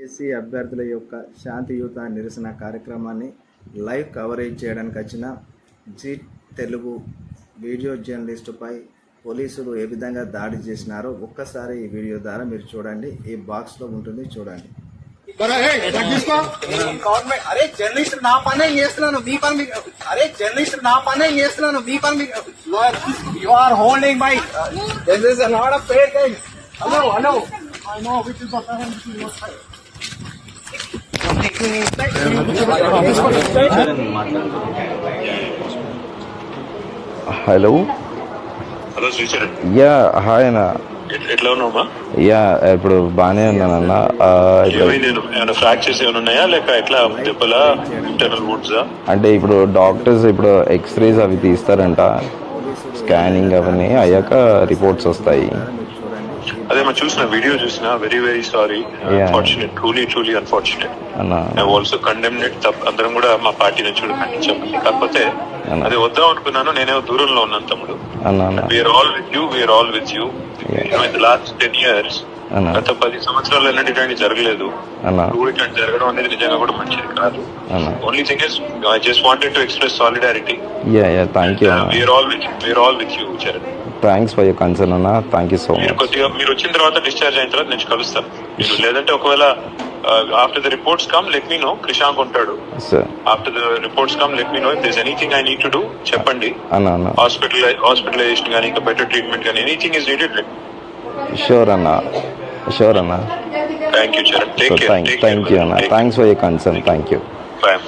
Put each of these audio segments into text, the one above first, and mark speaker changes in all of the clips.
Speaker 1: SC అభ్యర్థుల యొక్క శాంతియుత నిరసన కార్యక్రమాన్ని లైవ్ కవరేజ్ చేయడానికి వచ్చిన జీ తెలుగు వీడియో జర్నలిస్టుపై పోలీసులు ఏ విధంగా దాడి చేసినారో ఒక్కసారి ఈ వీడియో ద్వారా మీరు చూడండి. ఈ బాక్స్లో ఉంటుంది, చూడండి.
Speaker 2: అరే జర్నలిస్ట్ నా పనే చేస్తున్నాను, మీ పని అరే జర్నలిస్ట్ నా పనే చేస్తున్నాను, మీ పని you are holding my this is not a fair thing. Hello hello I know which is the time which your side.
Speaker 3: Hello
Speaker 4: hello Sricharan.
Speaker 3: Yeah hi అన్న.
Speaker 4: ఎట్లా ఉన్నావా?
Speaker 3: యా ఇప్పుడు బాగానే ఉన్నానన్న.
Speaker 4: ఏమైనా ఫ్రాక్చర్స్ ఏమైనా ఉన్నాయా లేక ఎట్లా దెబ్బలా ఇంటర్నల్ వుడ్సా?
Speaker 3: అంటే ఇప్పుడు డాక్టర్స్ ఇప్పుడు ఎక్స్రేస్ అవి తీస్తారంట, స్కానింగ్ అవన్నీ అయ్యాక రిపోర్ట్స్ వస్తాయి.
Speaker 4: అదే మనం చూసిన వీడియో చూసిన, very very sorry, unfortunate, truly unfortunate. I also condemned it. అందరం కూడా మా పార్టీ నుంచి కూడా ఖండించాం. కాకపోతే అదే వద్దాం అనుకున్నాను, నేనే దూరంలో ఉన్నాను తమ్ముడు. We are all with you, we are all with you. Last 10 years, గత 10 సంవత్సరాలు ఎన్నటి ఇట్లాంటి జరగలేదు. ఇట్లాంటి జరగడం అనేది నిజంగా కూడా మంచిది కాదు. Only thing is I just wanted to express solidarity.
Speaker 3: Thank you.
Speaker 4: We are all with you Charan.
Speaker 3: Thanks for your concern అన్న. Thank you so much.
Speaker 4: కొద్దిగా మీరు వచ్చిన తర్వాత, డిశ్చార్జ్ అయిన తర్వాత నేను కలుస్తాను. లేదంటే ఒకవేళ after the reports come let me know. Krishank ఉంటాడు. After the reports come let me know. If there is anything I need to do చెప్పండి. హాస్పిటలైజేషన్ కానీ ఇంకా బెటర్ ట్రీట్మెంట్ కానీ ఎనీథింగ్ ఇస్ నీడెడ్.
Speaker 3: షూర్ అన్న, షూర్ అన్న.
Speaker 4: Thank you Charan. Take care.
Speaker 3: Thank you అన్న. Thanks for your concern. Thank you.
Speaker 4: Bye.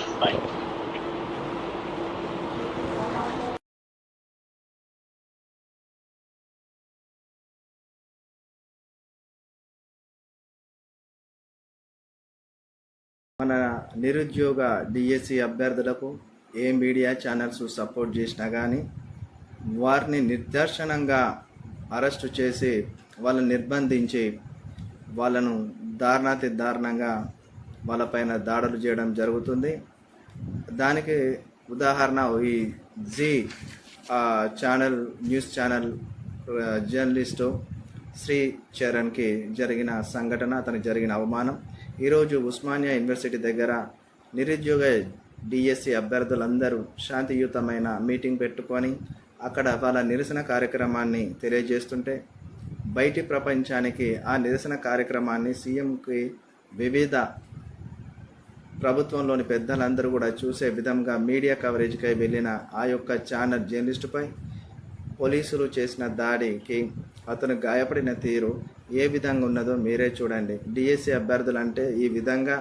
Speaker 1: మన నిరుద్యోగ DSC అభ్యర్థులకు ఏ మీడియా ఛానల్స్ సపోర్ట్ చేసినా కానీ వారిని నిర్దర్శనంగా అరెస్టు చేసి వాళ్ళని నిర్బంధించి వాళ్ళను దారుణాతి దారుణంగా వాళ్ళపైన దాడులు చేయడం జరుగుతుంది. దానికి ఉదాహరణ ఈ Zee channel, news channel journalist Shri చరణ్కి జరిగిన సంఘటన, అతనికి జరిగిన అవమానం. ఈరోజు ఉస్మానియా యూనివర్సిటీ దగ్గర నిరుద్యోగ డిఎస్సి అభ్యర్థులందరూ శాంతియుతమైన మీటింగ్ పెట్టుకొని అక్కడ వాళ్ళ నిరసన కార్యక్రమాన్ని తెలియజేస్తుంటే బయటి ప్రపంచానికి ఆ నిరసన కార్యక్రమాన్ని సీఎంకి వివిధ ప్రభుత్వంలోని పెద్దలందరూ కూడా చూసే విధంగా మీడియా కవరేజ్కై వెళ్ళిన ఆ యొక్క ఛానల్ జర్నలిస్టుపై పోలీసులు చేసిన దాడికి అతను గాయపడిన తీరు ఏ విధంగా ఉన్నదో మీరే చూడండి. డిఎస్సి అభ్యర్థులు అంటే ఈ విధంగా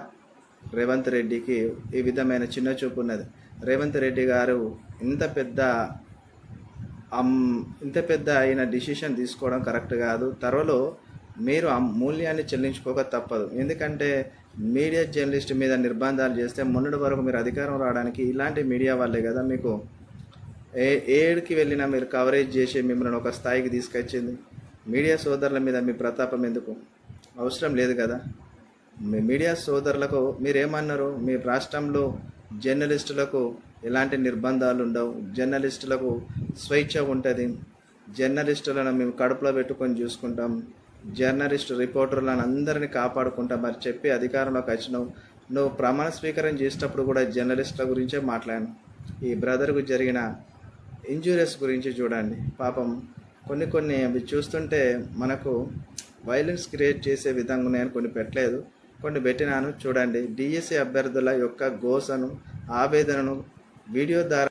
Speaker 1: రేవంత్ రెడ్డికి ఈ విధమైన చిన్న చూపు ఉన్నది. రేవంత్ రెడ్డి గారు ఇంత పెద్ద అయిన డిసిషన్ తీసుకోవడం కరెక్ట్ కాదు. త్వరలో మీరు ఆ మూల్యాన్ని చెల్లించుకోక తప్పదు. ఎందుకంటే మీడియా జర్నలిస్ట్ మీద నిర్బంధాలు చేస్తే మొన్నటి వరకు మీరు అధికారం రావడానికి ఇలాంటి మీడియా వాళ్ళే కదా మీకు ఏడికి వెళ్ళినా మీరు కవరేజ్ చేసి మిమ్మల్ని ఒక స్థాయికి తీసుకొచ్చింది. మీడియా సోదరుల మీద మీ ప్రతాపం ఎందుకు? అవసరం లేదు కదా. మీ మీడియా సోదరులకు మీరేమన్నారు? మీ రాష్ట్రంలో జర్నలిస్టులకు ఎలాంటి నిర్బంధాలు ఉండవు, జర్నలిస్టులకు స్వేచ్ఛ ఉంటుంది, జర్నలిస్టులను మేము కడుపులో పెట్టుకొని చూసుకుంటాం, జర్నలిస్టు రిపోర్టర్లను అందరినీ కాపాడుకుంటాం మరి చెప్పి అధికారంలోకి వచ్చినావు. నువ్వు ప్రమాణ స్వీకారం చేసేటప్పుడు కూడా జర్నలిస్టుల గురించే మాట్లాడాను. ఈ బ్రదర్కు జరిగిన ఇంజూరియస్ గురించి చూడండి. పాపం కొన్ని అవి చూస్తుంటే మనకు వైలెన్స్ క్రియేట్ చేసే విధంగా ఉన్నాయని కొన్ని పెట్టలేదు, కొన్ని పెట్టినాను. చూడండి, డిఎస్సి అభ్యర్థుల యొక్క గోసను, ఆవేదనను వీడియో ద్వారా